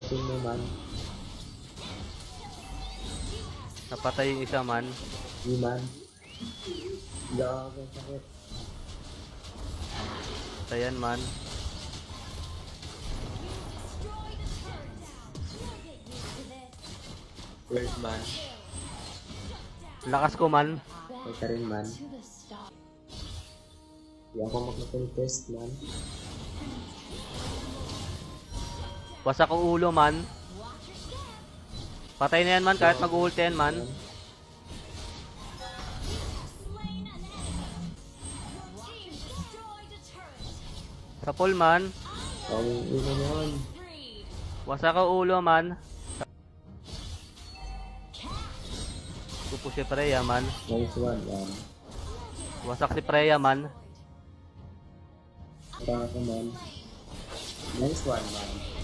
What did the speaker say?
Tingin mo man. Napatay yung isa man. Di man. Gago, sakit. Patayan man. Word man. Lakas ko man. Ay ka rin man. Di ako mag-contest man. Wasak ang ulo man. Patay na yan man kahit mag-ulti yan man. Sa pool man. Ang ino naman. Wasak ang ulo man. Pupo si Freya man. Nice one man. Wasak si Freya man. Para ka man. Nice one man.